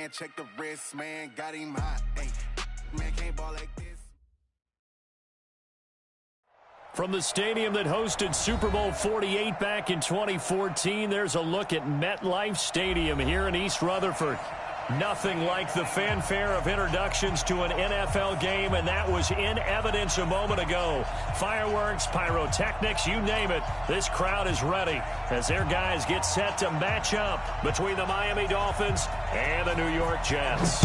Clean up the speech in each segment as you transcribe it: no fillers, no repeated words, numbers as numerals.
man, check the wrist, man, got him hot. Hey, man, can't ball like this. From the stadium that hosted Super Bowl 48 back in 2014, there's a look at MetLife Stadium here in East Rutherford. Nothing like the fanfare of introductions to an NFL game, and that was in evidence a moment ago. Fireworks, pyrotechnics, you name it. This crowd is ready as their guys get set to match up between the Miami Dolphins and the New York Jets.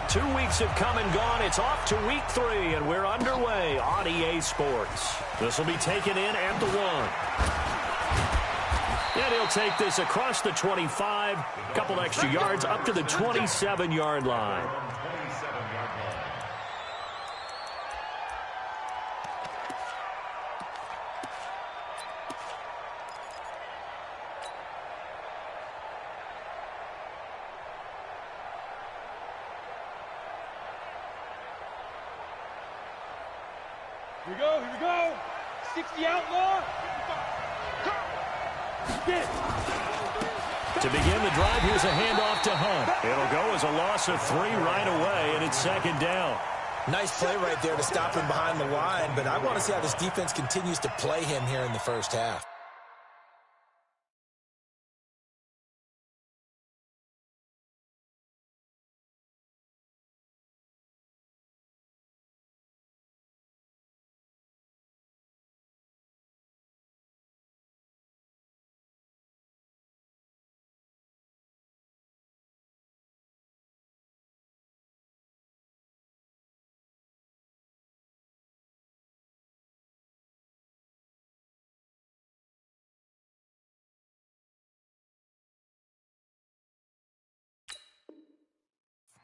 2 weeks have come and gone. It's off to week 3, and we're underway on EA Sports. This will be taken in at the 1. And he'll take this across the 25, couple extra yards up to the 27-yard line. Here we go, here we go. 60 outlaw. To begin the drive, here's a handoff to Hunt. It'll go as a loss of 3 right away, and it's second down. Nice play right there to stop him behind the line, but I want to see how this defense continues to play him here in the first half.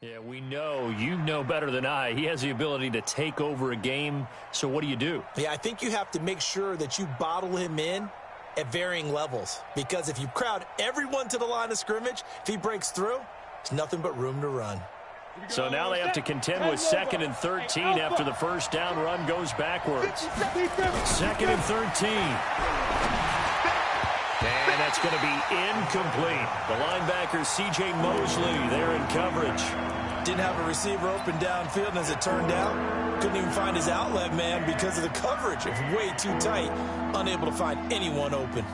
Yeah, we know, you know better than I, he has the ability to take over a game. So what do you do? Yeah, I think you have to make sure that you bottle him in at varying levels. Because if you crowd everyone to the line of scrimmage, if he breaks through, there's nothing but room to run. So now they have to contend with 2nd and 13 after the first down run goes backwards. 2nd and 13. And that's going to be incomplete. The linebacker, C.J. Mosley, there in coverage. Didn't have a receiver open downfield, and as it turned out, couldn't even find his outlet man because of the coverage. It was way too tight, unable to find anyone open.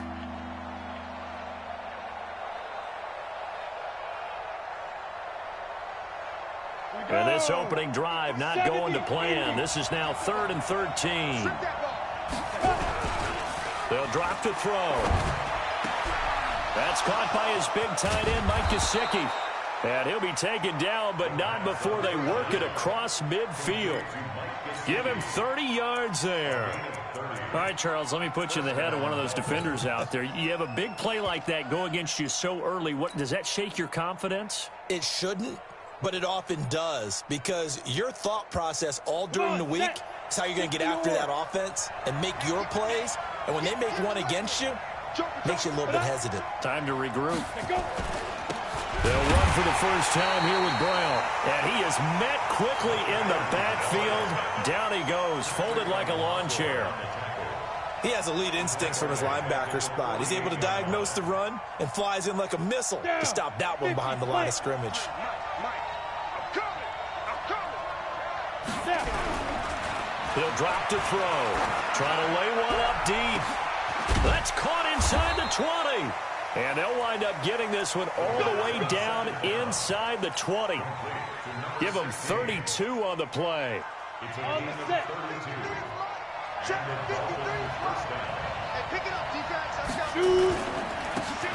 And this opening drive not going to plan. This is now 3rd and 13. They'll drop to throw. That's caught by his big tight end, Mike Gesicki. And he'll be taken down, but not before they work it across midfield. Give him 30 yards there. All right, Charles, let me put you in the head of one of those defenders out there. You have a big play like that go against you so early. What does that shake your confidence? It shouldn't, but it often does, because your thought process all during the week is how you're going to get after that offense and make your plays. And when they make one against you, makes you a little bit hesitant. Time to regroup. They'll run for the first time here with Brown. And he is met quickly in the backfield. Down he goes, folded like a lawn chair. He has elite instincts from his linebacker spot. He's able to diagnose the run and flies in like a missile to stop that one behind the line of scrimmage. He'll drop to throw. Trying to lay one up deep. That's caught inside the 20. And they'll wind up getting this one all the way down inside the 20. Give them 32 on the play. On the set.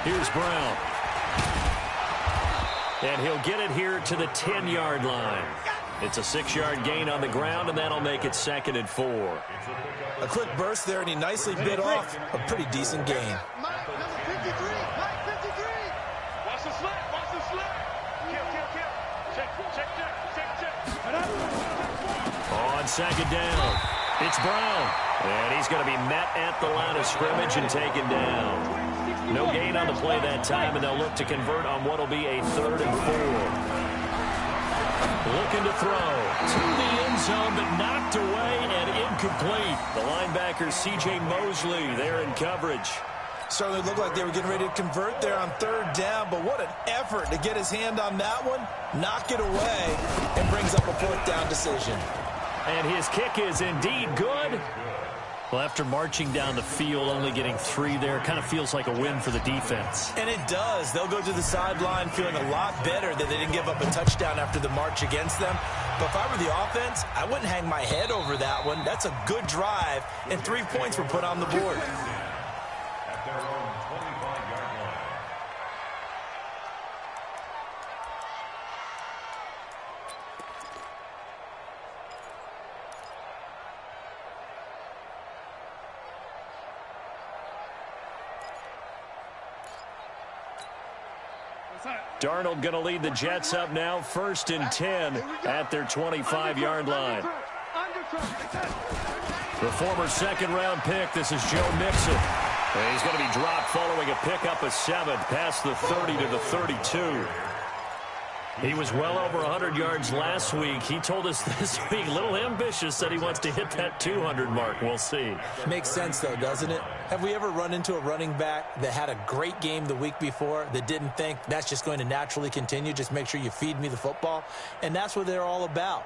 Here's Brown. And he'll get it here to the 10-yard line. It's a 6-yard gain on the ground, and that'll make it 2nd and 4. A quick burst there, and he nicely bit off a pretty decent gain. Mike, number 53. Mike, 53. Watch the slap. Watch the slap. Kill. Check. On 2nd down, it's Brown. And he's going to be met at the line of scrimmage and taken down. No gain on the play that time, and they'll look to convert on what will be a 3rd and 4. Looking to throw to the end zone, but knocked away and incomplete. The linebacker, C.J. Mosley, there in coverage. Certainly looked like they were getting ready to convert there on third down, but what an effort to get his hand on that one, knock it away, and brings up a fourth down decision. And his kick is indeed good. Well, after marching down the field, only getting 3 there, kind of feels like a win for the defense. And it does. They'll go to the sideline feeling a lot better that they didn't give up a touchdown after the march against them. But if I were the offense, I wouldn't hang my head over that one. That's a good drive, and 3 points were put on the board. Darnold going to lead the Jets up now, 1st and 10 at their 25-yard line. The former second-round pick, this is Joe Mixon. And he's going to be dropped following a pickup of 7 past the 30 to the 32. He was well over 100 yards last week. He told us this week, a little ambitious, that he wants to hit that 200 mark. We'll see. Makes sense, though, doesn't it? Have we ever run into a running back that had a great game the week before that didn't think that's just going to naturally continue? Just make sure you feed me the football. And that's what they're all about.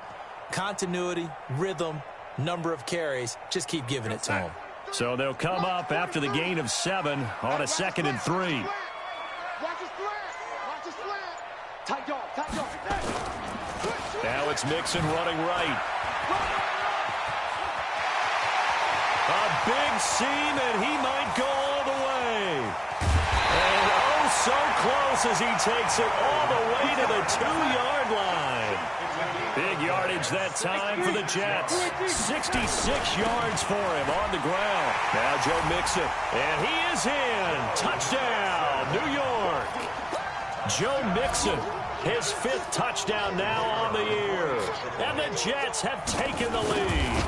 Continuity, rhythm, number of carries. Just keep giving it to them. So they'll come up after the gain of 7 on a 2nd and 3. Now it's Mixon running right. A big seam, and he might go all the way. And oh, so close as he takes it all the way to the 2-yard line. Big yardage that time for the Jets. 66 yards for him on the ground. Now Joe Mixon, and he is in. Touchdown, New York. Joe Mixon, his 5th touchdown now on the year. And the Jets have taken the lead.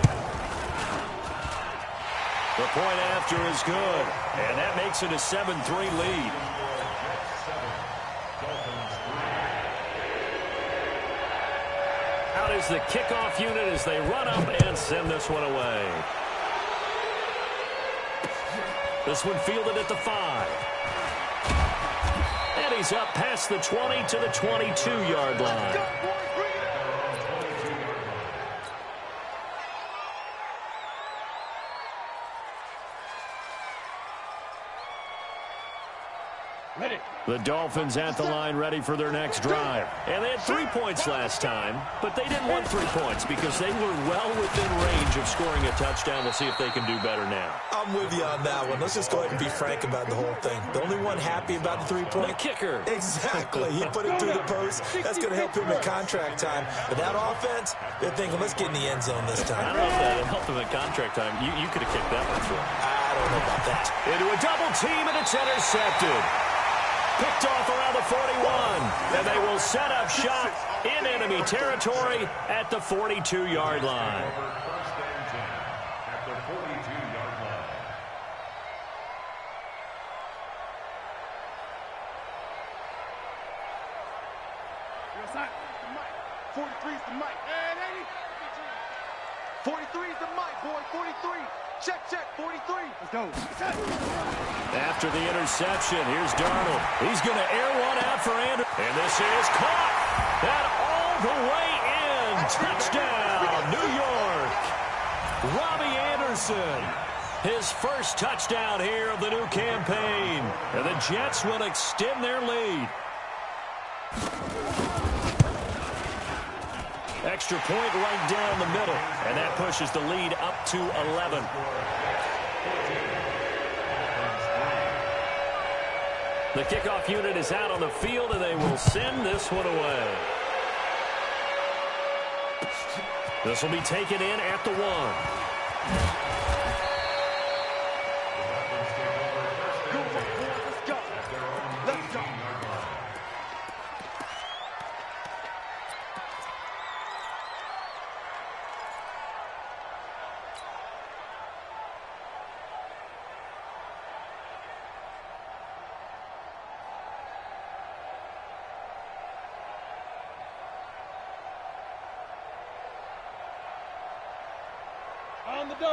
The point after is good. And that makes it a 7-3 lead. Out is the kickoff unit as they run up and send this one away. This one fielded at the 5. And he's up past the 20 to the 22-yard line. The Dolphins at the line ready for their next drive. And they had 3 points last time, but they didn't want 3 points because they were well within range of scoring a touchdown. We'll see if they can do better now. I'm with you on that one. Let's just go ahead and be frank about the whole thing. The only one happy about the 3-point? The kicker. Exactly. He put it through the post. That's going to help him in contract time. But that offense, they're thinking, let's get in the end zone this time. I don't know if that helped him in contract time. You could have kicked that one through. I don't know about that. Into a double team, and it's intercepted. Picked off around the 41, and they will set up shop in enemy territory at the 42-yard line. Check, 43. Let's go. After the interception, here's Darnold. He's going to air one out for Anderson. And this is caught. And all the way in. Touchdown, New York. Robbie Anderson. His first touchdown here of the new campaign. And the Jets will extend their lead. Extra point right down the middle. And that pushes the lead up to 11. The kickoff unit is out on the field, and they will send this one away. This will be taken in at the 1.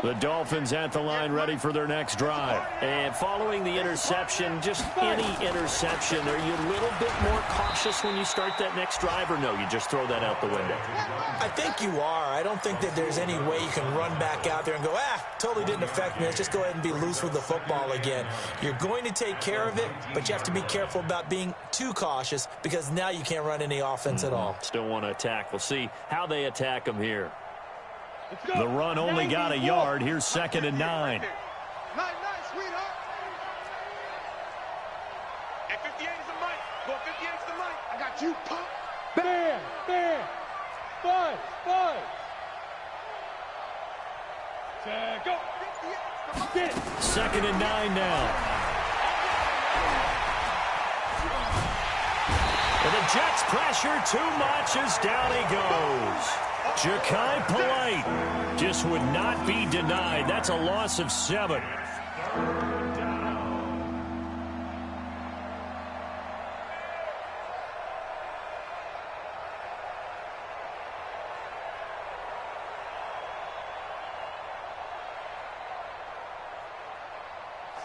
The Dolphins at the line ready for their next drive. And following the interception, just any interception, are you a little bit more cautious when you start that next drive, or no, you just throw that out the window? I think you are. I don't think that there's any way you can run back out there and go, totally didn't affect me. Let's just go ahead and be loose with the football again. You're going to take care of it, but you have to be careful about being too cautious because now you can't run any offense at all. Still want to attack. We'll see how they attack them here. The run only got a yard. Here's 2nd and 9. Nice, sweetheart. And 58 is the mic. Go, 58 is the mic. I got you, pump. Bam. 5. Go. Get it. 2nd and 9 now. And the Jets pressure too much as down he goes. Ja'Kai Polite just would not be denied. That's a loss of 7.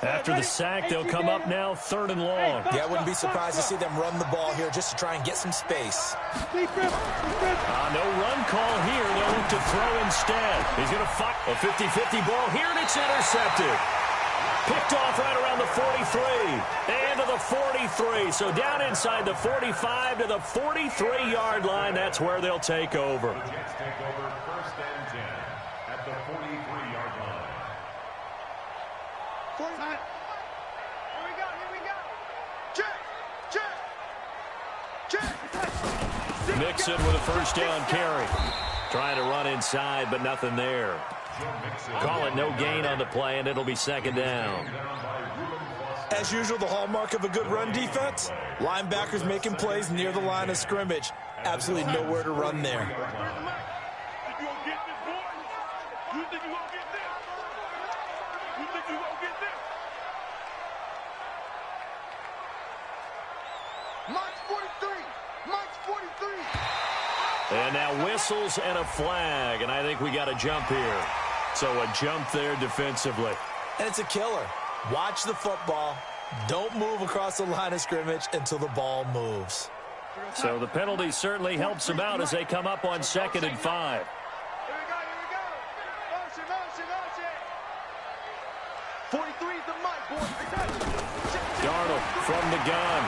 After the sack, they'll come up now 3rd and long. Yeah, I wouldn't be surprised to see them run the ball here just to try and get some space. No run call here. They'll look to throw instead. He's going to fight a 50-50 ball here, and it's intercepted. Picked off right around the 43 and to the 43. So down inside the 45 to the 43-yard line. That's where they'll take over. Jets take over 1st and 10 at the 43-yard line. Here we go. Check. Mixon with a 1st down carry. Trying to run inside, but nothing there. Call it no gain on the play, and it'll be 2nd down. As usual, the hallmark of a good run defense, linebackers making plays near the line of scrimmage. Absolutely nowhere to run there. You gonna get this, boy? You think you gonna get this? You think you gonna get this? Mike's 43. And now whistles and a flag, and I think we got a jump here. So a jump there defensively. And it's a killer. Watch the football. Don't move across the line of scrimmage until the ball moves. So the penalty certainly helps them out as they come up on 2nd and 5. Here we go. Motion. 43 is the mic, boy. Darnold from the gun.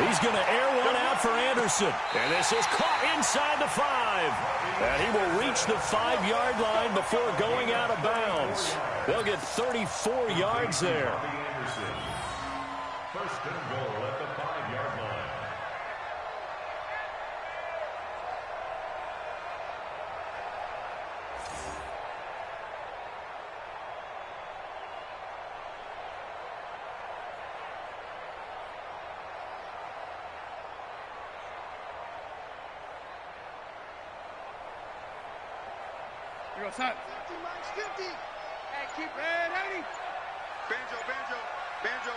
He's going to air one out for Anderson. And this is caught inside the 5. And he will reach the 5-yard line before going out of bounds. They'll get 34 yards there. 1st and goal at the 5-yard line. Here goes Hunt. 50. Hey, keep it, 80. Banjo.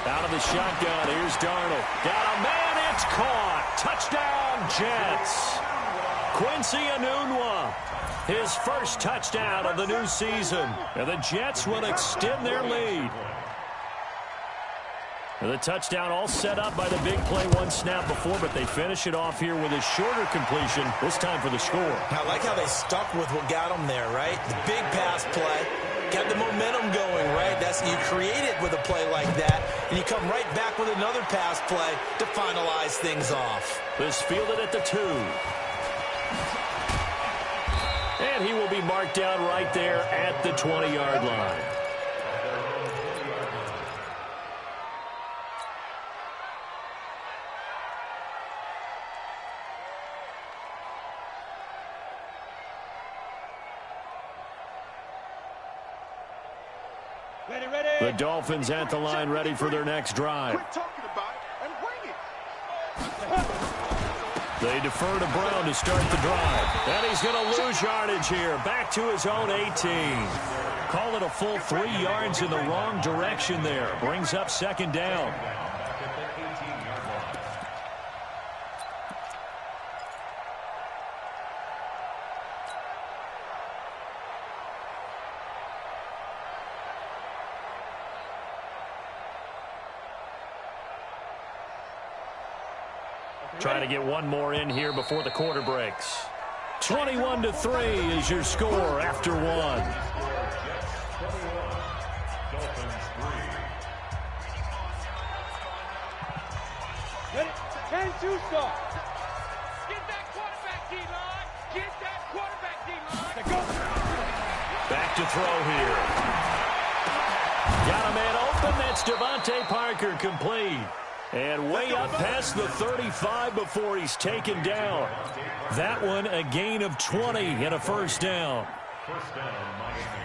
Out of the shotgun, here's Darnold. Got a man, it's caught. Touchdown, Jets. Quincy Enunwa, his 1st touchdown of the new season. And the Jets will extend their lead. And the touchdown all set up by the big play 1 snap before, but they finish it off here with a shorter completion, this time for the score. I like how they stuck with what got them there, right? The big pass play. Got the momentum going, right? You create it with a play like that, and you come right back with another pass play to finalize things off. This fielded at the 2. And he will be marked down right there at the 20-yard line. The Dolphins at the line ready for their next drive. Quit talking about it and bring it. They defer to Brown to start the drive. And he's going to lose yardage here. Back to his own 18. Call it a full 3 yards in the wrong direction there. Brings up 2nd down. trying to get one more in here before the quarter breaks. 21-3 is your score after one. And two stop. Get that quarterback D-line. Get that quarterback D-line. Back to throw here. Got a man open. That's Devontae Parker, complete. And way up past the 35 before he's taken down. That one a gain of 20 and a first down. First down, Miami.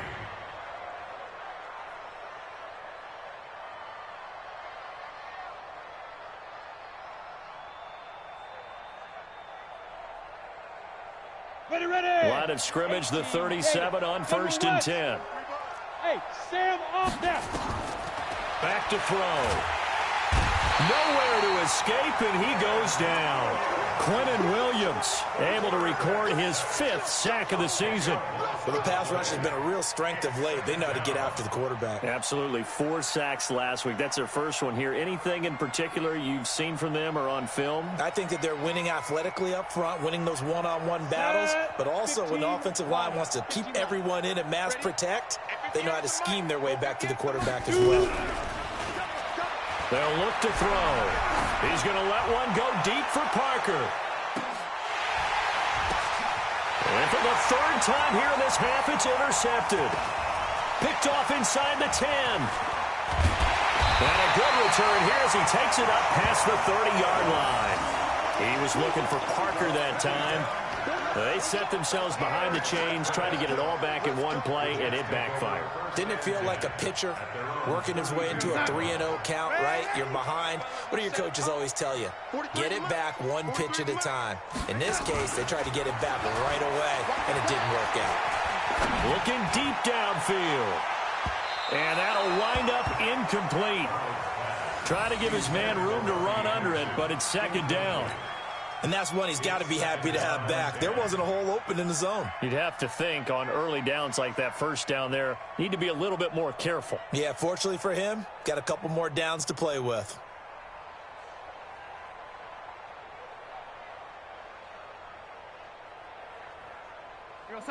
Ready. Line of scrimmage, the 37 on first and 10. Hey, Sam off now. Back to throw. Nowhere to escape, and he goes down. Quentin Williams able to record his 5th sack of the season. Well, the pass rush has been a real strength of late. They know how to get after the quarterback. Absolutely. 4 sacks last week. That's their first one here. Anything in particular you've seen from them or on film? I think that they're winning athletically up front, winning those one-on-one battles, but also when the offensive line wants to keep everyone in and mass protect, they know how to scheme their way back to the quarterback as well. They'll look to throw. He's going to let one go deep for Parker. And for the 3rd time here in this half, it's intercepted. Picked off inside the 10. And a good return here as he takes it up past the 30-yard line. He was looking for Parker that time. They set themselves behind the chains, trying to get it all back in one play, and it backfired. Didn't it feel like a pitcher working his way into a 3-0 count, right? You're behind. What do your coaches always tell you? Get it back one pitch at a time. In this case, they tried to get it back right away, and it didn't work out. Looking deep downfield. And that'll wind up incomplete. Trying to give his man room to run under it, but it's 2nd down. And that's one he's got to be happy to have back. There wasn't a hole open in the zone. You'd have to think on early downs like that first down there, need to be a little bit more careful. Yeah, fortunately for him, got a couple more downs to play with.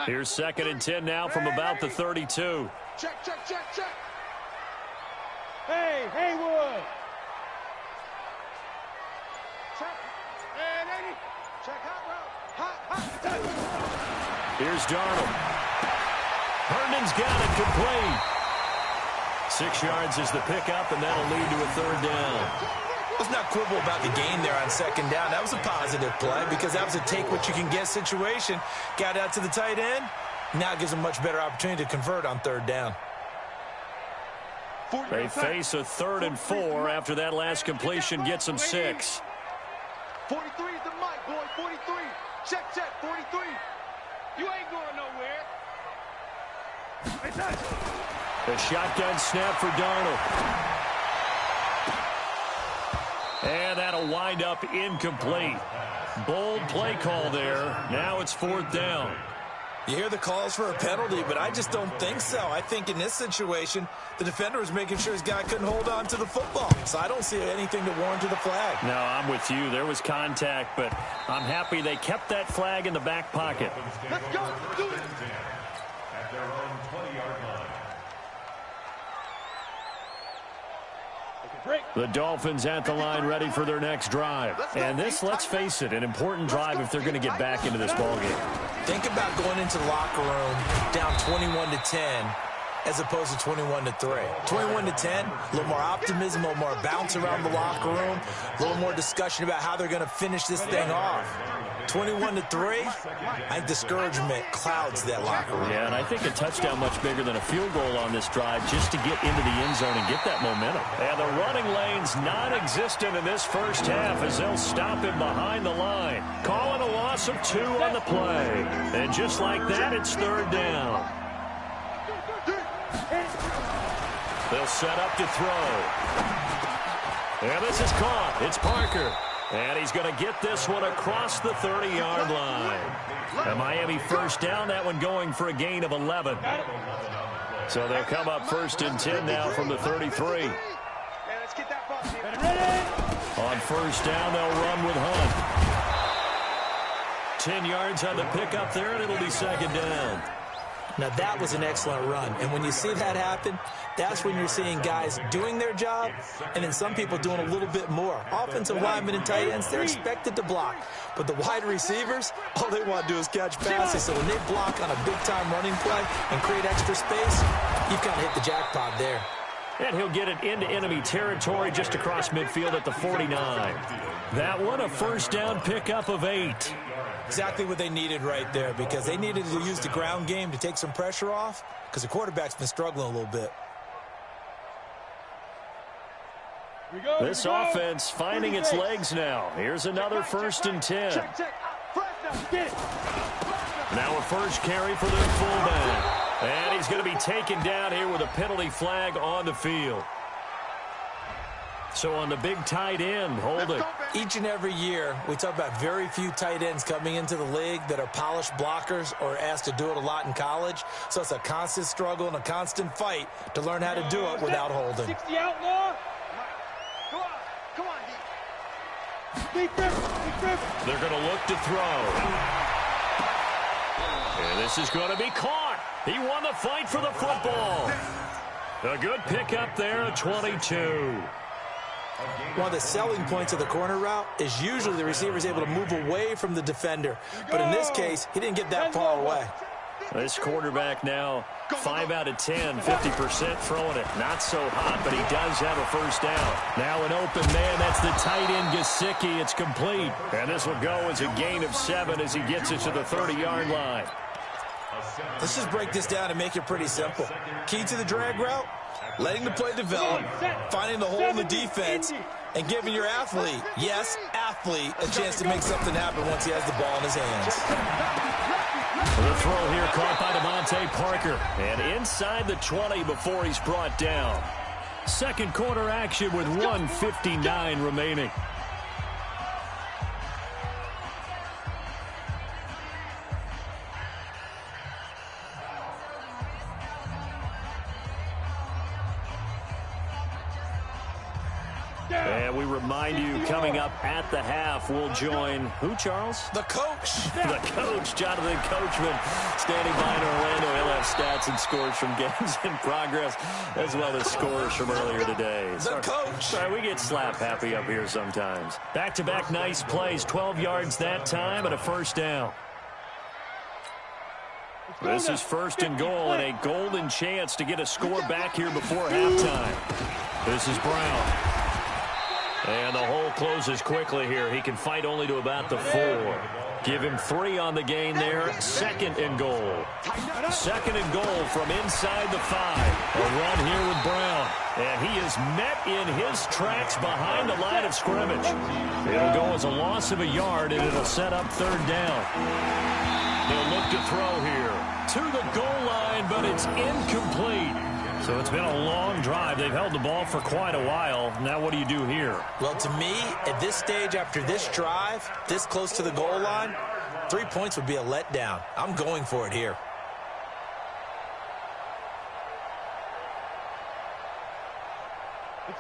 Here's 2nd and 10 now from about the 32. Check. Hey, Haywood. Check hot. Here's Darnold. Herndon's got it complete. 6 yards is the pickup, and that'll lead to a 3rd down. Let's not quibble about the gain there on 2nd down. That was a positive play because that was a take-what-you-can-get situation. Got out to the tight end. Now it gives them a much better opportunity to convert on 3rd down. They face a 3rd and 4 after that last completion gets them 6. 43 is the mic, boy. 43. Check. 43. You ain't going nowhere. The shotgun snap for Darnold. And that'll wind up incomplete. Bold play call there. Now it's 4th down. You hear the calls for a penalty, but I just don't think so. I think in this situation, the defender was making sure his guy couldn't hold on to the football. So I don't see anything to warrant the flag. No, I'm with you. There was contact, but I'm happy they kept that flag in the back pocket. Let's go. Do it. At their own 20-yard line. The Dolphins at the line ready for their next drive. And this, let's face it, an important drive if they're going to get back into this ballgame. Think about going into the locker room down 21-10 as opposed to 21-3. 21-10, a little more optimism, a little more bounce around the locker room, a little more discussion about how they're going to finish this thing off. 21-3, I think discouragement clouds that locker room. Yeah, and I think a touchdown much bigger than a field goal on this drive just to get into the end zone and get that momentum. And the running lane's non-existent in this first half as they'll stop him behind the line. Calling a loss of 2 on the play. And just like that, it's 3rd down. They'll set up to throw. And this is caught. It's Parker. And he's going to get this one across the 30-yard line. A Miami first down, that one going for a gain of 11. So they'll come up 1st and 10 now from the 33. Let's get that ball. On 1st down, they'll run with Hunt. 10 yards on the pickup there, and it'll be second down. Now, that was an excellent run. And when you see that happen, that's when you're seeing guys doing their job and then some people doing a little bit more. Offensive linemen and tight ends, they're expected to block. But the wide receivers, all they want to do is catch passes. So when they block on a big-time running play and create extra space, you've kind of hit the jackpot there. And he'll get it into enemy territory just across midfield at the 49. That one, a first down pickup of 8. Exactly what they needed right there, because they needed to use the ground game to take some pressure off, because the quarterback's been struggling a little bit. This offense finding its legs now. Here's another 1st and 10. Now a first carry for the fullback. And he's going to be taken down here with a penalty flag on the field. So on the big tight end, holding. Each and every year, we talk about very few tight ends coming into the league that are polished blockers or asked to do it a lot in college. So it's a constant struggle and a constant fight to learn how to do it without holding. 60 outlaw. Come on, They're going to look to throw. And this is going to be caught. He won the fight for the football. A good pickup there at 22. One of the selling points of the corner route is usually the receiver is able to move away from the defender. But in this case, he didn't get that far away. This quarterback now 5 out of 10, 50% throwing it. Not so hot, but he does have a first down. Now an open man. That's the tight end, Gesicki. It's complete. And this will go as a gain of 7 as he gets it to the 30-yard line. Let's just break this down and make it pretty simple. Key to the drag route, letting the play develop, finding the hole in the defense, and giving your athlete, yes, athlete, a chance to make something happen once he has the ball in his hands. The throw here caught by Devontae Parker. And inside the 20 before he's brought down. Second quarter action with 1:59 remaining. And we remind you, coming up at the half, we'll join who, Charles? The coach. The coach, Jonathan Coachman, standing by in Orlando. He'll have stats and scores from games in progress, as well as scores from earlier today. The coach. Sorry, we get slap happy up here sometimes. Back-to-back nice plays, 12 yards that time, and a first down. This is 1st and goal, and a golden chance to get a score back here before halftime. This is Brown. And the hole closes quickly here. He can fight only to about the 4. Give him 3 on the gain there. 2nd and goal. 2nd and goal from inside the 5. A run here with Brown. And he is met in his tracks behind the line of scrimmage. It'll go as a loss of a yard, and it'll set up 3rd down. They'll look to throw here. To the goal line, but it's incomplete. So it's been a long drive. They've held the ball for quite a while. Now what do you do here? Well, to me, at this stage, after this drive, this close to the goal line, 3 points would be a letdown. I'm going for it here.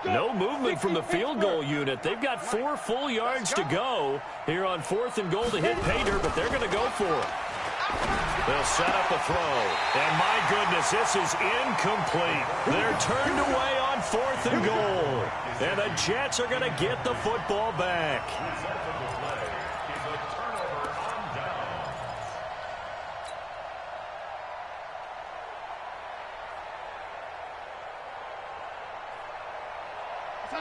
No movement from the field goal unit. They've got 4 full yards to go here on 4th and goal to hit pay dirt, but they're going to go for it. They'll set up a throw. And my goodness, this is incomplete. They're turned away on 4th and goal. And the Jets are going to get the football back.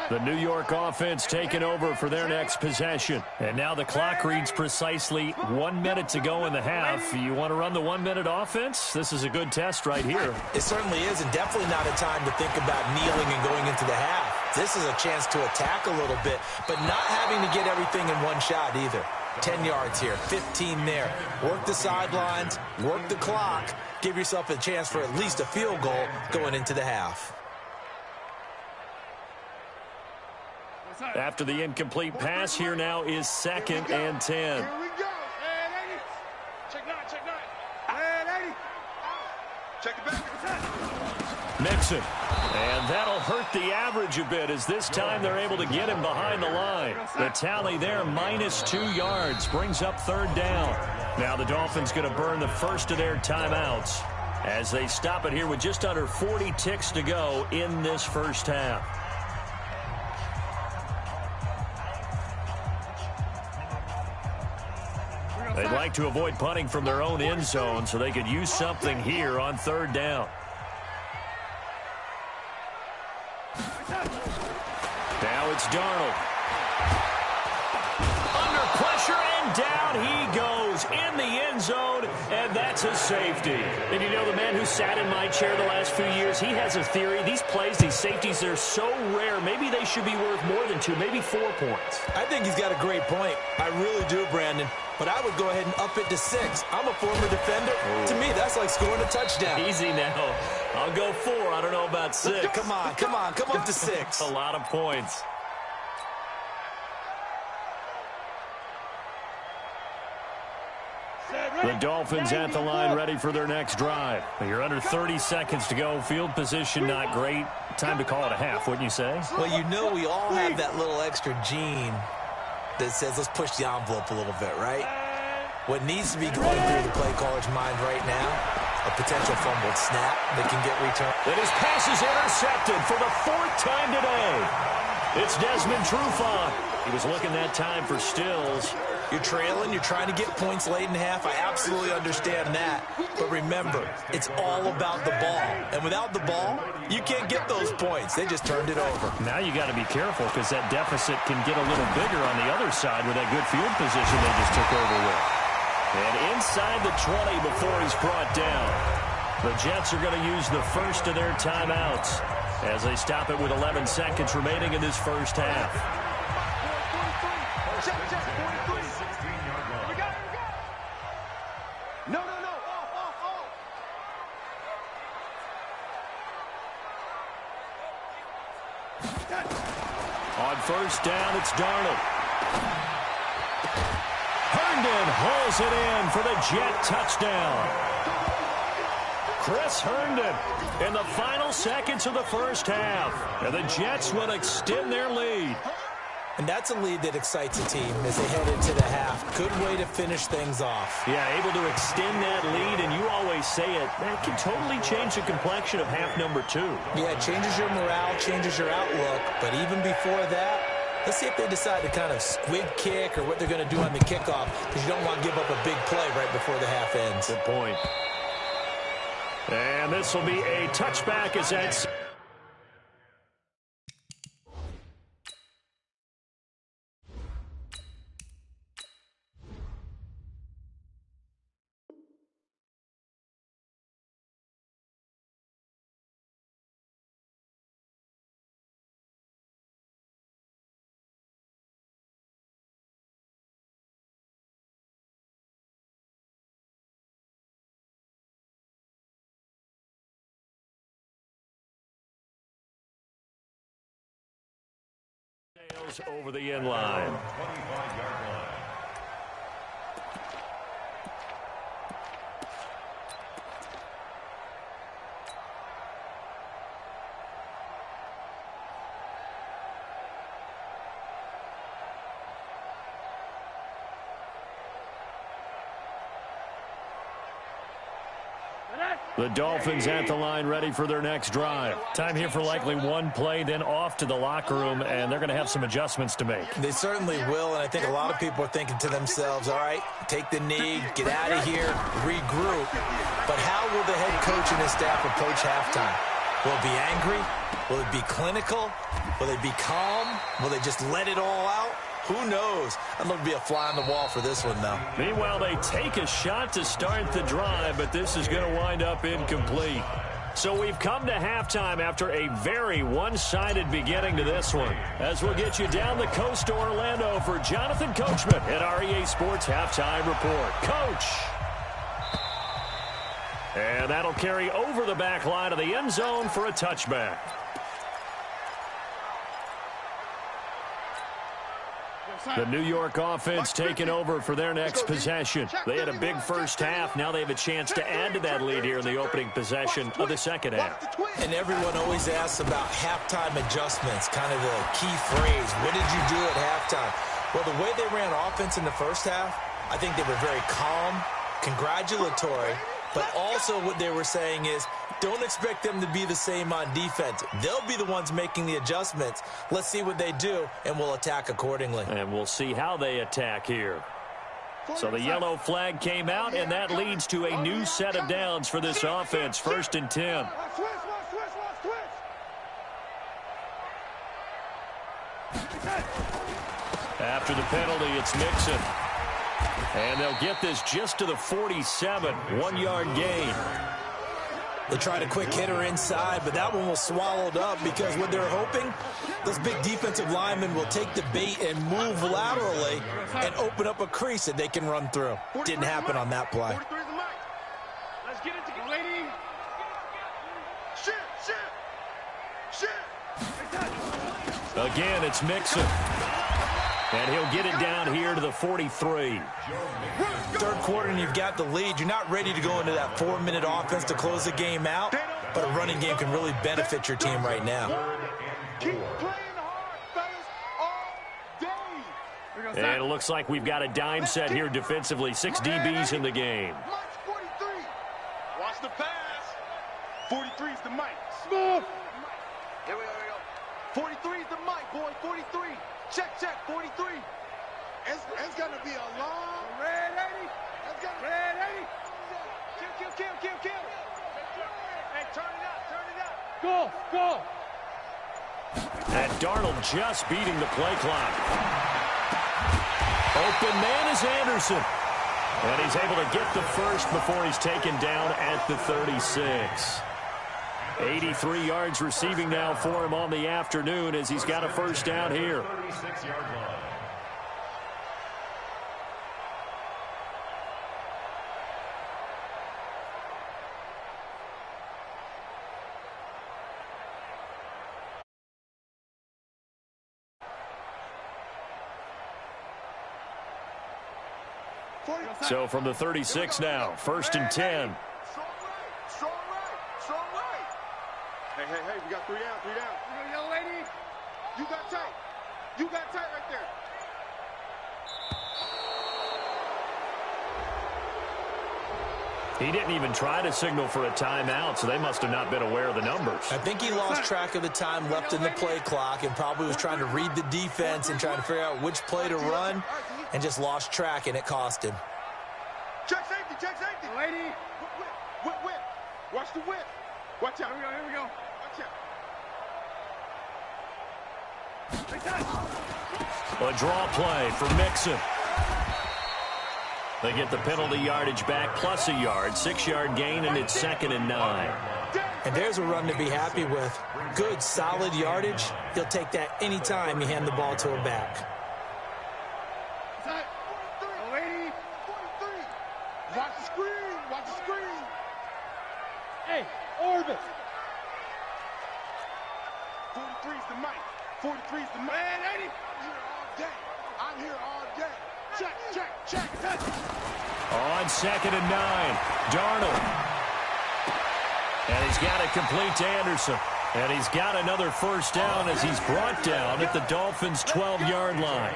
The New York offense taking over for their next possession. And now the clock reads precisely 1 minute to go in the half. You want to run the 1-minute offense? This is a good test right here. It certainly is, and definitely not a time to think about kneeling and going into the half. This is a chance to attack a little bit, but not having to get everything in one shot either. 10 yards here, 15 there. Work the sidelines, work the clock. Give yourself a chance for at least a field goal going into the half. After the incomplete pass, here now is 2nd and 10. Here we go. Check 9, check 9. Check it back. Mixon. And that'll hurt the average a bit as this time they're able to get him behind the line. The tally there, -2 yards, brings up 3rd down. Now the Dolphins going to burn the first of their timeouts as they stop it here with just under 40 ticks to go in this first half. They'd like to avoid punting from their own end zone so they could use something here on 3rd down. Now it's Darnold. Under pressure, and down he goes in the end zone, and that's a safety. And you know, the man who sat in my chair the last few years, he has a theory. These plays, these safeties, they're so rare. Maybe they should be worth more than 2, maybe 4 points. I think he's got a great point. I really do, Brandon. But I would go ahead and up it to 6. I'm a former defender. To me, that's like scoring a touchdown. Easy now. I'll go 4. I don't know about 6. Come on. Come up to 6. A lot of points. The Dolphins at the line, ready for their next drive. You're under 30 seconds to go. Field position not great. Time to call it a half, wouldn't you say? Well, you know we all have that little extra gene that says let's push the envelope a little bit, right? What needs to be going through the play caller's mind right now, a potential fumbled snap that can get returned. And his pass is intercepted for the 4th time today. It's Desmond Trufant. He was looking that time for Stills. You're trailing. You're trying to get points late in half. I absolutely understand that. But remember, it's all about the ball. And without the ball, you can't get those points. They just turned it over. Now you got to be careful because that deficit can get a little bigger on the other side with that good field position they just took over with. And inside the 20 before he's brought down. The Jets are going to use the first of their timeouts as they stop it with 11 seconds remaining in this first half. No. On first down, it's Darnold. Herndon hauls it in for the Jet touchdown. Chris Herndon in the final seconds of the first half. And the Jets will extend their lead. And that's a lead that excites a team as they head into the half. Good way to finish things off. Yeah, able to extend that lead, and you always say it, that can totally change the complexion of half number 2. Yeah, it changes your morale, changes your outlook. But even before that, let's see if they decide to kind of squib kick or what they're going to do on the kickoff, because you don't want to give up a big play right before the half ends. Good point. And this will be a touchback as that's... over the end line. 25-yard line. The Dolphins at the line ready for their next drive. Time here for likely one play, then off to the locker room, and they're going to have some adjustments to make. They certainly will, and I think a lot of people are thinking to themselves, all right, take the knee, get out of here, regroup. But how will the head coach and his staff approach halftime? Will it be angry? Will it be clinical? Will they be calm? Will they just let it all out? Who knows? I'd love to be a fly on the wall for this one, though. Meanwhile, they take a shot to start the drive, but this is going to wind up incomplete. So we've come to halftime after a very one-sided beginning to this one. As we'll get you down the coast to Orlando for Jonathan Coachman at our EA Sports Halftime Report. Coach! And that'll carry over the back line of the end zone for a touchback. The New York offense taking over for their next possession. They had a big first half. Now they have a chance to add to that lead here in the opening possession of the second half. And everyone always asks about halftime adjustments, kind of the key phrase. What did you do at halftime? Well, the way they ran offense in the first half, I think they were very calm, congratulatory, but also what they were saying is, don't expect them to be the same on defense. They'll be the ones making the adjustments. Let's see what they do, and we'll attack accordingly. And we'll see how they attack here. So the yellow flag came out, and that leads to a new set of downs for this offense. 1st and 10. After the penalty, it's Mixon. And they'll get this just to the 47. 1-yard gain. They tried a quick hitter inside, but that one was swallowed up because what they're hoping, those big defensive linemen will take the bait and move laterally and open up a crease that they can run through. Didn't happen on that play. Let's get it together, lady. Again, it's Mixon. And he'll get it down here to the 43. Third quarter and you've got the lead. You're not ready to go into that 4-minute offense to close the game out, but a running game can really benefit your team right now. Keep playing hard, fellas, all day. And it looks like we've got a dime set here defensively. 6 DBs in the game. Mike's 43. Watch the pass. 43 is the Mike. Smooth. Here we go. 43 is the Mike, boy. 43. Check, 43. It's going to be a long red 80. It's going to be red 80. Kill. Hey, turn it up. Go. And Darnold just beating the play clock. Open man is Anderson. And he's able to get the first before he's taken down at the 36. 83 yards receiving now for him on the afternoon as he's got a first down here. 36-yard line. So from the 36 now, 1st and 10. Hey, we got 3 down. You young lady, you got tight right there. He didn't even try to signal for a timeout, so they must have not been aware of the numbers. I think he lost track of the time left in the play clock and probably was trying to read the defense and trying to figure out which play to run and just lost track, and it cost him. Check safety. Lady, whip. Watch the whip. Watch out. Here we go. Watch out. A draw play for Mixon. They get the penalty yardage back plus a yard. 6-yard gain, and it's 2nd and 9. And there's a run to be happy with. Good, solid yardage. He'll take that any time you hand the ball to a back. Lady, 43. Watch the screen. Hey, Orbit. 43's the Mike. 43's the Mike. Man, 80. I'm here all day. Check. On 2nd and 9, Darnold. And he's got it complete to Anderson. And he's got another first down as he's brought down at the Dolphins' 12-yard line.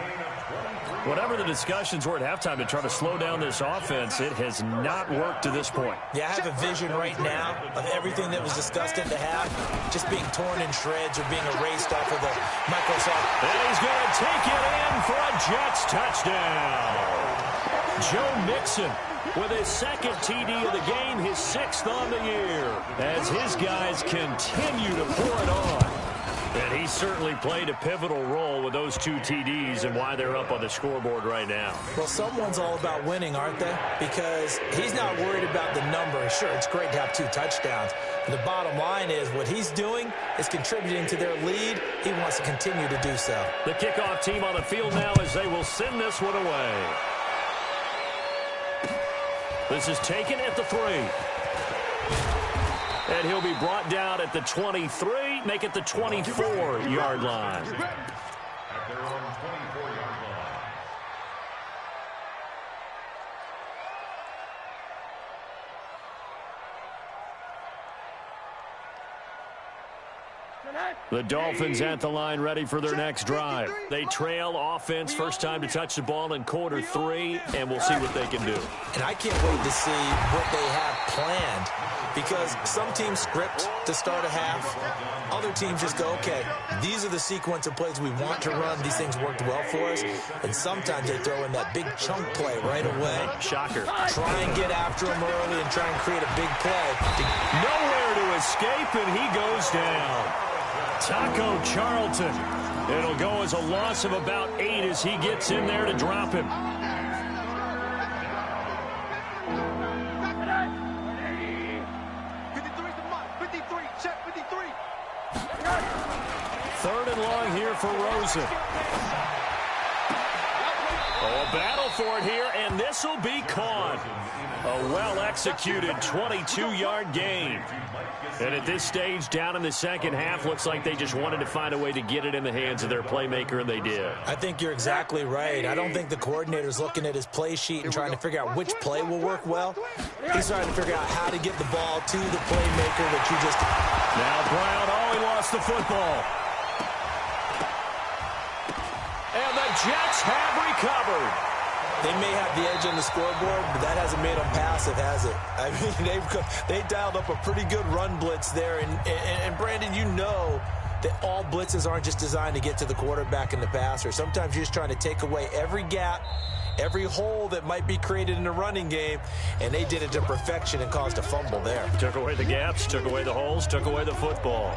Whatever the discussions were at halftime to try to slow down this offense, it has not worked to this point. Yeah, I have a vision right now of everything that was discussed at the half just being torn in shreds or being erased off of the Microsoft. And he's going to take it in for a Jets touchdown. Joe Mixon with his 2nd TD of the game, his 6th on the year, as his guys continue to pour it on. And he certainly played a pivotal role with those 2 TDs and why they're up on the scoreboard right now. Well, someone's all about winning, aren't they? Because he's not worried about the number. Sure, it's great to have 2 touchdowns. But the bottom line is what he's doing is contributing to their lead. He wants to continue to do so. The kickoff team on the field now as they will send this one away. This is taken at the 3. And he'll be brought down at the 23, make it the 24-yard line. At their own 24-yard line. The Dolphins at the line ready for their next drive. They trail offense, first time to touch the ball in quarter 3, and we'll see what they can do. And I can't wait to see what they have planned, because some teams script to start a half. Other teams just go, okay, these are the sequence of plays we want to run. These things worked well for us. And sometimes they throw in that big chunk play right away. Shocker. Try and get after him early and try and create a big play. Nowhere to escape, and he goes down. Taco Charlton. It'll go as a loss of about 8 as he gets in there to drop him. Third and long here for Rosen. Oh, a battle for it here, and this will be caught. A well-executed 22-yard gain. And at this stage, down in the second half, looks like they just wanted to find a way to get it in the hands of their playmaker, and they did. I think you're exactly right. I don't think the coordinator's looking at his play sheet and trying to figure out which play will work well. He's trying to figure out how to get the ball to the playmaker that you just... Now Brown, oh, he lost the football. And the Jets have recovered. They may have the edge on the scoreboard, but that hasn't made them passive, has it? I mean, they dialed up a pretty good run blitz there. And Brandon, you know that all blitzes aren't just designed to get to the quarterback and the passer. Sometimes you're just trying to take away every gap, every hole that might be created in the running game, and they did it to perfection and caused a fumble there. Took away the gaps, took away the holes, took away the football.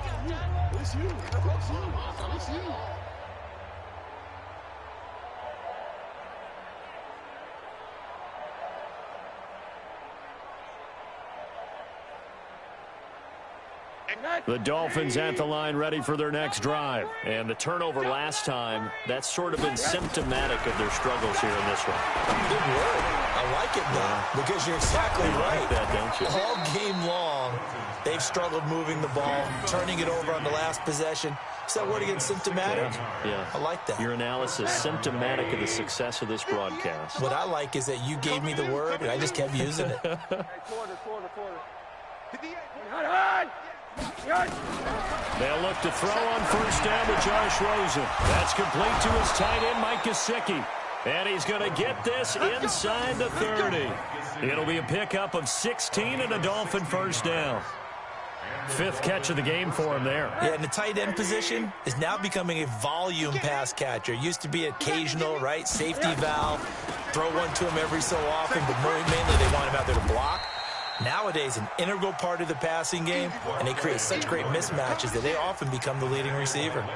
The Dolphins at the line ready for their next drive. And the turnover last time, that's sort of been symptomatic of their struggles here in this one. Good word. I like it now, because you're exactly right. Like that, don't you? All game long, they've struggled moving the ball, turning it over on the last possession. Is that word again, symptomatic? Yeah. I like that. Your analysis, symptomatic of the success of this broadcast. What I like is that you gave me the word, and I just kept using it. They'll look to throw on first down to Josh Rosen. That's complete to his tight end, Mike Gesicki. And he's going to get this inside the 30. It'll be a pickup of 16 and a Dolphin first down. 5th catch of the game for him there. Yeah, and the tight end position is now becoming a volume pass catcher. Used to be occasional, right, safety valve. Throw one to him every so often, but mainly they want him out there to block. Nowadays, an integral part of the passing game, and they create such great mismatches that they often become the leading receiver.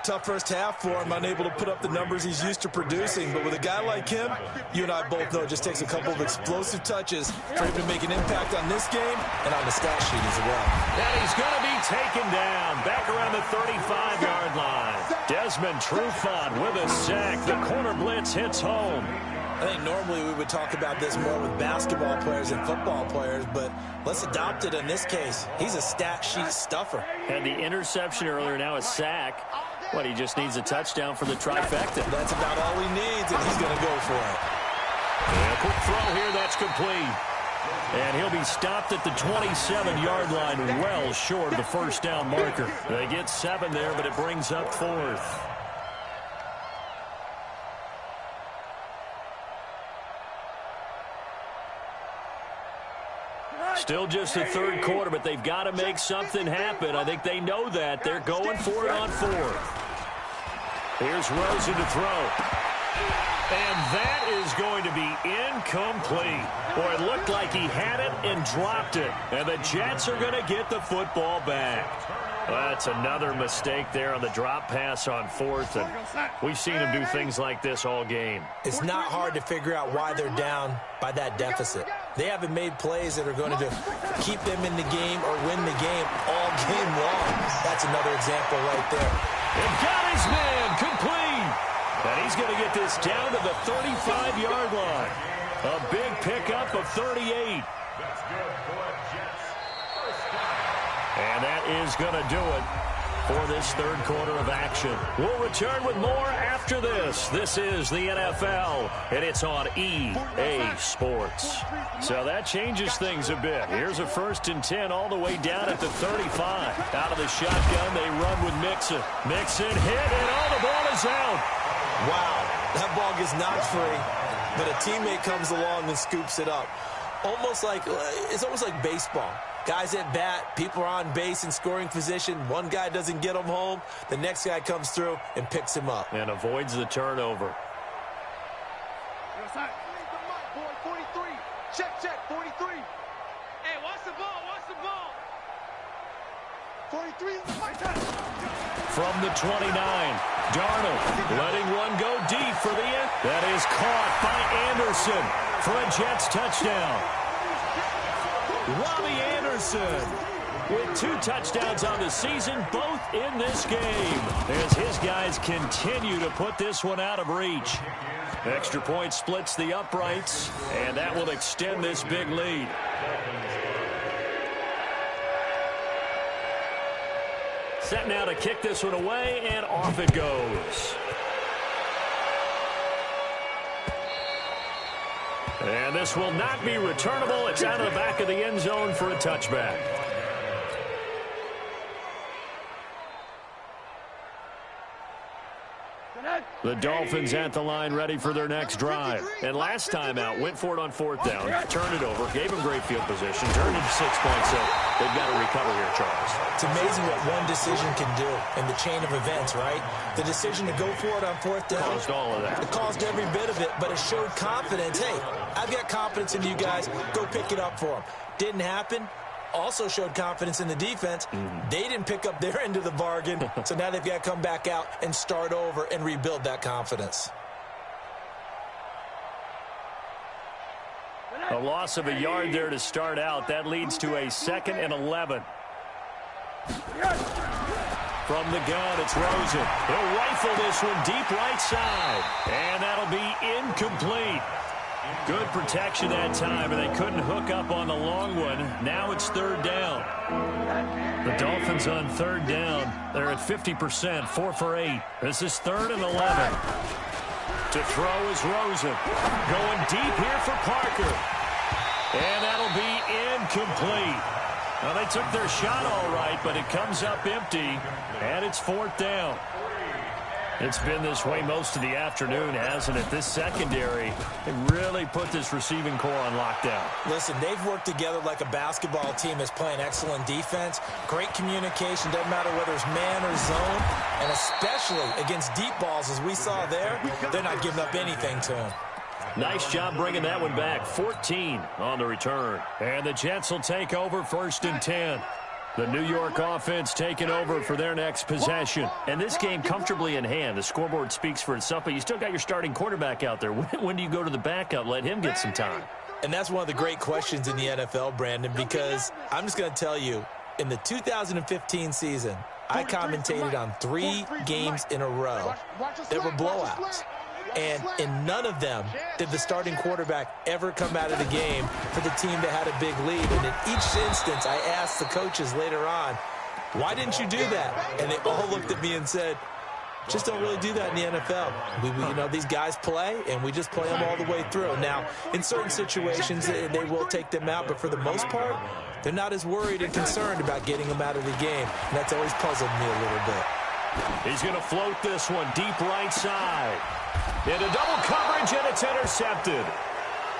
Tough first half for him, unable to put up the numbers he's used to producing. But with a guy like him, you and I both know it just takes a couple of explosive touches for him to make an impact on this game and on the stat sheet as well. And he's going to be taken down back around the 35-yard line. Desmond Trufant with a sack. The corner blitz hits home. I think normally we would talk about this more with basketball players and football players, but let's adopt it in this case. He's a stat sheet stuffer. Had the interception earlier, now a sack. What, he just needs a touchdown for the trifecta. That's about all he needs, and he's going to go for it. And a quick throw here, that's complete. And he'll be stopped at the 27-yard line, well short of the first down marker. They get 7 there, but it brings up 4th. Still just the third quarter, but they've got to make something happen. I think they know that. They're going for it on 4th. Here's Rosen to throw. And that is going to be incomplete. Boy, it looked like he had it and dropped it. And the Jets are going to get the football back. That's another mistake there on the drop pass on 4th. And we've seen him do things like this all game. It's not hard to figure out why they're down by that deficit. They haven't made plays that are going to keep them in the game or win the game all game long. That's another example right there. And got his man complete. And he's going to get this down to the 35-yard line. A big pickup of 38. And that is going to do it. for this third quarter of action. We'll return with more after this. This is the NFL, and it's on EA Sports. So that changes things a bit. Here's a 1st and 10 all the way down at the 35. Out of the shotgun, they run with Mixon. Mixon hit, and the ball is out. Wow, that ball gets knocked free, but a teammate comes along and scoops it up. It's almost like baseball. Guys at bat, people are on base in scoring position. One guy doesn't get him home. The next guy comes through and picks him up. And avoids the turnover. Boy, 43. Check, 43. Hey, watch the ball, watch the ball. 43 is my time. From the 29, Darnold letting one go deep for the end. That is caught by Anderson for a Jets touchdown. Robbie Anderson with 2 touchdowns on the season, both in this game, as his guys continue to put this one out of reach. Extra point splits the uprights, and that will extend this big lead. Set now to kick this one away, and off it goes. And this will not be returnable. It's out of the back of the end zone for a touchback. The Dolphins at the line ready for their next drive. And last time out, went for it on 4th down, turned it over, gave them great field position, turned it to 6 points. So they've got to recover here, Charles. It's amazing what one decision can do in the chain of events, right? The decision to go for it on 4th down. Caused all of that. It caused every bit of it, but it showed confidence. Hey, I've got confidence in you guys. Go pick it up for them. Didn't happen. Also showed confidence in the defense. They didn't pick up their end of the bargain, so now they've got to come back out and start over and rebuild that confidence. A loss of a yard there to start out. That leads to a 2nd and 11. From the gun, it's Rosen. He'll rifle this one deep right side, and that'll be incomplete. Good protection that time, and they couldn't hook up on the long one. Now it's 3rd down. The Dolphins on 3rd down. They're at 50%, 4 for 8. This is 3rd and 11. To throw is Rosen. Going deep here for Parker. And that'll be incomplete. Well, they took their shot all right, but it comes up empty, and it's 4th down. It's been this way most of the afternoon, hasn't it? This secondary, they really put this receiving core on lockdown. Listen, they've worked together like a basketball team that's playing excellent defense. Great communication, doesn't matter whether it's man or zone. And especially against deep balls, as we saw there, they're not giving up anything to them. Nice job bringing that one back. 14 on the return. And the Jets will take over 1st and 10. The New York offense taking over for their next possession. And this game comfortably in hand. The scoreboard speaks for itself, but you still got your starting quarterback out there. When do you go to the backup? Let him get some time. And that's one of the great questions in the NFL, Brandon, because I'm just going to tell you, in the 2015 season, I commentated on 3 games in a row that were blowouts. And in none of them did the starting quarterback ever come out of the game for the team that had a big lead. And in each instance, I asked the coaches later on, why didn't you do that? And they all looked at me and said, just don't really do that in the NFL. These guys play, and we just play them all the way through. Now, in certain situations, they will take them out, but for the most part, they're not as worried and concerned about getting them out of the game. And that's always puzzled me a little bit. He's going to float this one deep right side. Into double coverage, and it's intercepted.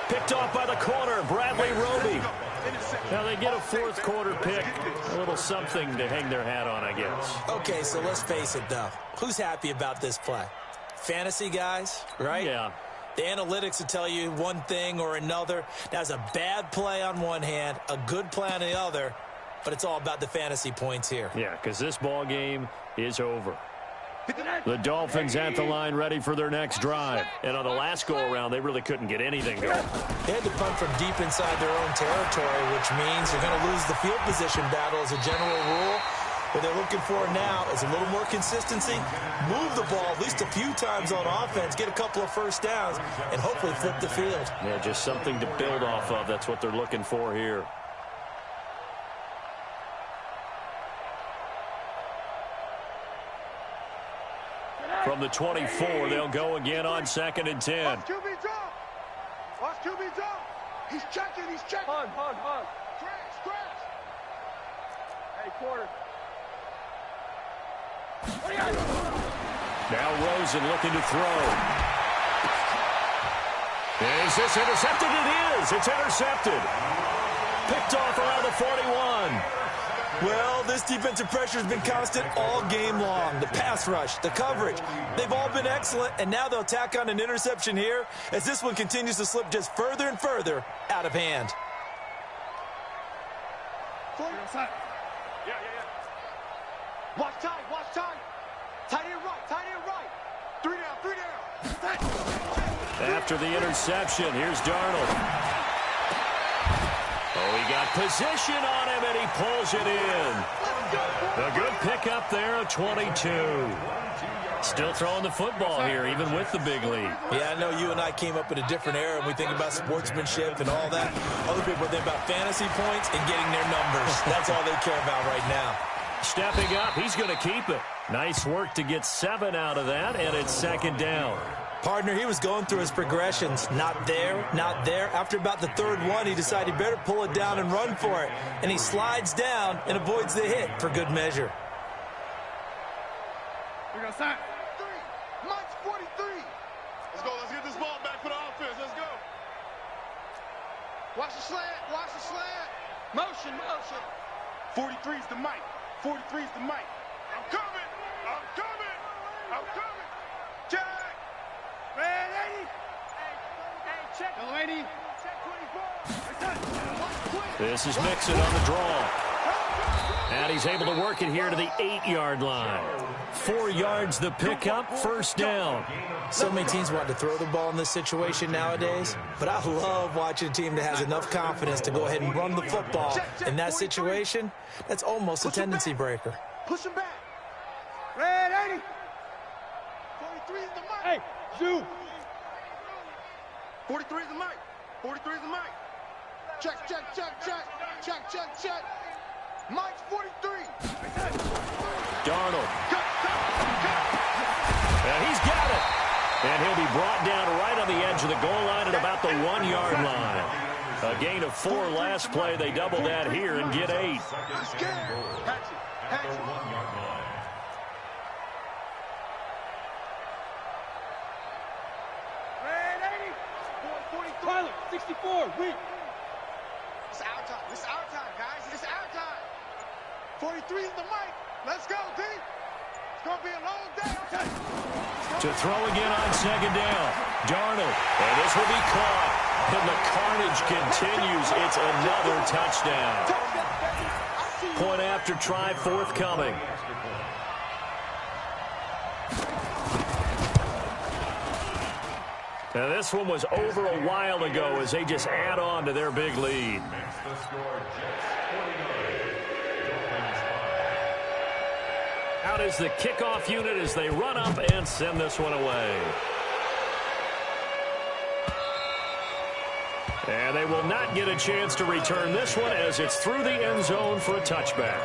Picked off by the corner, Bradley Roby. Now they get a 4th quarter pick. A little something to hang their hat on, I guess. Okay, so let's face it, though. Who's happy about this play? Fantasy guys, right? Yeah. The analytics will tell you one thing or another. That's a bad play on one hand, a good play on the other, but it's all about the fantasy points here. Yeah, because this ball game is over. The Dolphins at the line ready for their next drive. And on the last go-around, they really couldn't get anything going. They had to punt from deep inside their own territory, which means they're going to lose the field position battle as a general rule. What they're looking for now is a little more consistency, move the ball at least a few times on offense, get a couple of 1st downs, and hopefully flip the field. Yeah, just something to build off of. That's what they're looking for here. From the 24, they'll go again on 2nd and 10. Watch QB drop. Watch QB drop. He's checking. He's checking. Hug. Scratch. Hey, quarter. Now Rosen looking to throw. Is this intercepted? It is. It's intercepted. Picked off around the 41. Well, this defensive pressure has been constant all game long. The pass rush, the coverage, they've all been excellent, and now they'll tack on an interception here as this one continues to slip just further and further out of hand. Yeah. Watch time. Tight end right. 3 down. After the interception, here's Darnold. Oh, he got position on him, and he pulls it in. A good pickup there, a 22. Still throwing the football here, even with the big lead. Yeah, I know you and I came up in a different era, and we think about sportsmanship and all that. Other people think about fantasy points and getting their numbers. That's all they care about right now. Stepping up, he's going to keep it. Nice work to get 7 out of that, and it's 2nd down. Partner, he was going through his progressions. Not there. After about the 3rd one, he decided he better pull it down and run for it. And he slides down and avoids the hit for good measure. We got sign. 3. Mike's 43. Let's go. Let's get this ball back for the offense. Let's go. Watch the slant. Motion. 43 is the Mike. I'm coming. Jack. Red 80. Hey, check. Delaney. Check 24. This is Mixon on the draw. And he's able to work it here to the 8-yard line. 4 yards the pickup, 1st down. So many teams want to throw the ball in this situation nowadays, but I love watching a team that has enough confidence to go ahead and run the football. In that situation, that's almost a tendency breaker. Push him back. Red 80. 43 is the Mike. Hey, Zoo. 43 is the Mike. Check. Mike's 43. Darnold. And he's got it. And he'll be brought down right on the edge of the goal line at about the 1-yard line. A gain of 4 last play. They double that here and get 8. Hatch it. Red 80. 44. 64. Weak. It's our time, guys. It's our time. 43 is the Mike. Let's go, D. It's going to be a long day. To throw again on 2nd down. Darnold. And this will be caught. And the carnage continues. It's another touchdown. Point after try forthcoming. Now this one was over a while ago as they just add on to their big lead. Out is the kickoff unit as they run up and send this one away. And they will not get a chance to return this one as it's through the end zone for a touchback.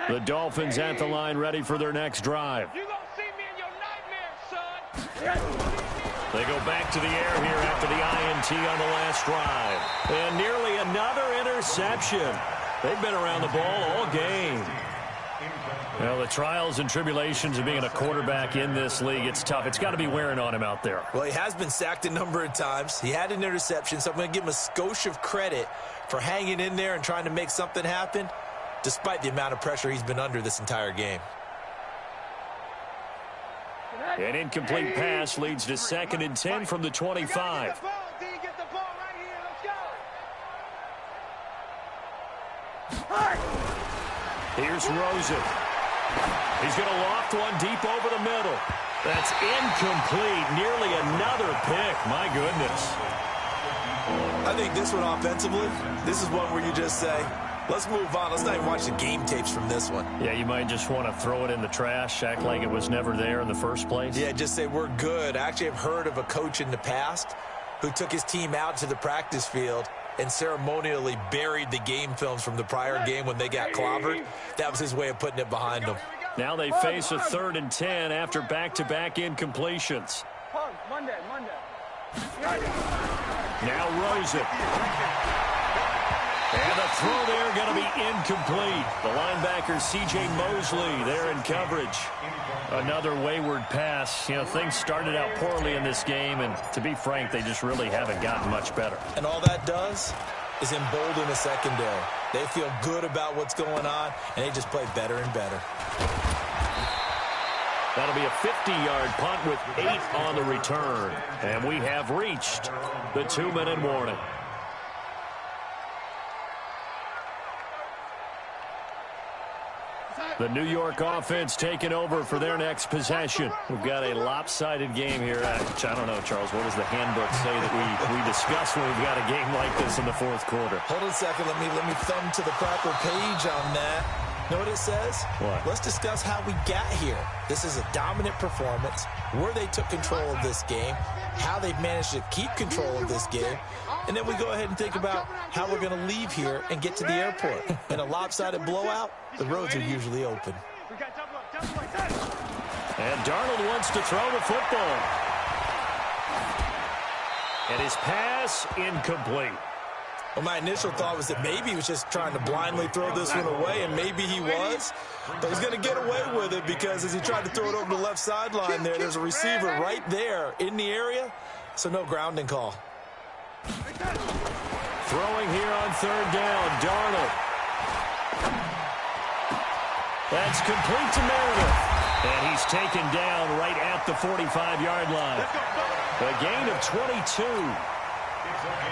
The Dolphins at the line ready for their next drive. You gonna see me in your nightmares, son. They go back to the air here after the INT on the last drive. And nearly another interception. They've been around the ball all game. Well, the trials and tribulations of being a quarterback in this league, it's tough. It's got to be wearing on him out there. Well, he has been sacked a number of times. He had an interception, so I'm going to give him a skosh of credit for hanging in there and trying to make something happen, despite the amount of pressure he's been under this entire game. An incomplete pass leads to 2nd and 10 from the 25. Here's Rosen. He's going to loft one deep over the middle. That's incomplete. Nearly another pick. My goodness. I think this one offensively, this is one where you just say, let's move on. Let's not even watch the game tapes from this one. Yeah, you might just want to throw it in the trash, act like it was never there in the first place. Yeah, just say we're good. I actually have heard of a coach in the past who took his team out to the practice field and ceremonially buried the game films from the prior game when they got clobbered. That was his way of putting it behind them. Now they face a 3rd and 10 after back-to-back incompletions. Monday. Now Rosen. And the throw there going to be incomplete. The linebacker, C.J. Mosley, there in coverage. Another wayward pass. You know, things started out poorly in this game, and to be frank, they just really haven't gotten much better. And all that does is embolden the secondary. They feel good about what's going on, and they just play better and better. That'll be a 50-yard punt with 8 on the return. And we have reached the 2-minute warning. The New York offense taking over for their next possession. We've got a lopsided game here. Which I don't know, Charles. What does the handbook say that we discuss when we've got a game like this in the 4th quarter? Hold on a second. Let me thumb to the proper page on that. Know what it says? What? Let's discuss how we got here. This is a dominant performance, where they took control of this game, how they've managed to keep control of this game, and then we go ahead and think about how we're going to leave here and get to the airport. In a lopsided blowout, the roads are usually open. And Darnold wants to throw the football. And his pass incomplete. Well, my initial thought was that maybe he was just trying to blindly throw this one away, and maybe he was. But he's going to get away with it because as he tried to throw it over the left sideline there's a receiver right there in the area, so no grounding call. Throwing here on 3rd down, Darnold. That's complete to Meredith. And he's taken down right at the 45-yard line. A gain of 22.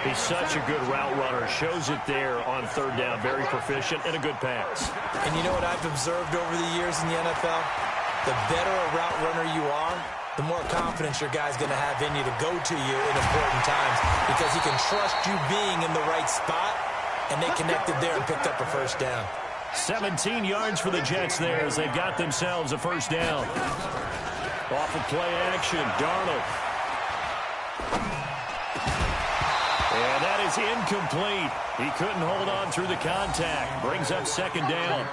He's such a good route runner. Shows it there on 3rd down. Very proficient and a good pass. And you know what I've observed over the years in the NFL? The better a route runner you are, the more confidence your guy's going to have in you to go to you in important times because he can trust you being in the right spot, and they connected there and picked up a 1st down. 17 yards for the Jets there as they've got themselves a 1st down. Off of play action, Darnold. And that is incomplete. He couldn't hold on through the contact. Brings up 2nd down.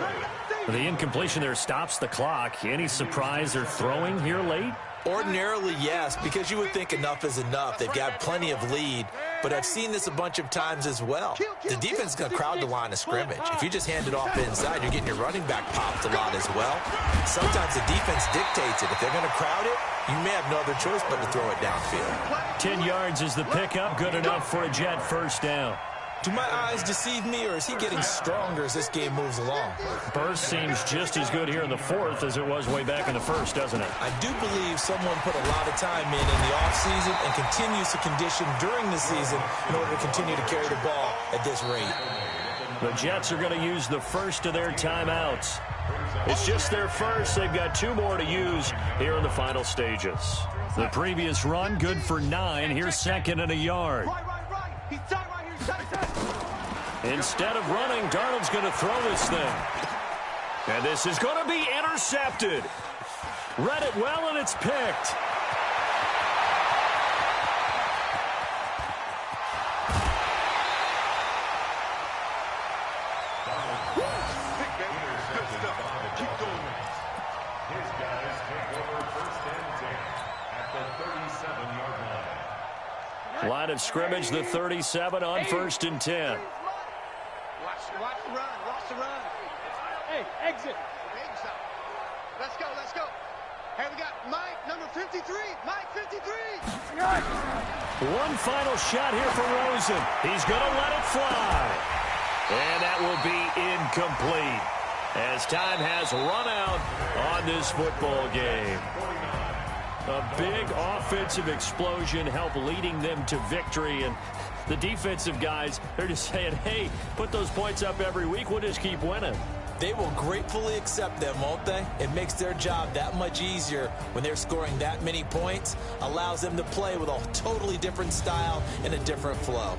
The incompletion there stops the clock. Any surprise they're throwing here late? Ordinarily, yes, because you would think enough is enough. They've got plenty of lead, but I've seen this a bunch of times as well. The defense is going to crowd the line of scrimmage. If you just hand it off inside, you're getting your running back popped a lot as well. Sometimes the defense dictates it. If they're going to crowd it, you may have no other choice but to throw it downfield. 10 yards is the pickup. Good enough for a Jet 1st down. Do my eyes deceive me, or is he getting stronger as this game moves along? Burst seems just as good here in the 4th as it was way back in the 1st, doesn't it? I do believe someone put a lot of time in the offseason and continues to condition during the season in order to continue to carry the ball at this rate. The Jets are going to use the first of their timeouts. It's just their first. They've got 2 more to use here in the final stages. The previous run, good for 9. Here's 2nd and a yard. Instead of running, Darnold's going to throw this thing. And this is going to be intercepted. Read it well, and it's picked. His guys take over 1st and 10 at the 37-yard line. Line of scrimmage, the 37 on 1st and 10. Watch the run. Watch the run. Hey, exit. Let's go. Let's go. Hey, we got Mike, number 53. Mike, 53. One final shot here for Rosen. He's going to let it fly. And that will be incomplete as time has run out on this football game. A big offensive explosion helped leading them to victory, and the defensive guys, they're just saying, hey, put those points up every week. We'll just keep winning. They will gratefully accept them, won't they? It makes their job that much easier when they're scoring that many points, allows them to play with a totally different style and a different flow.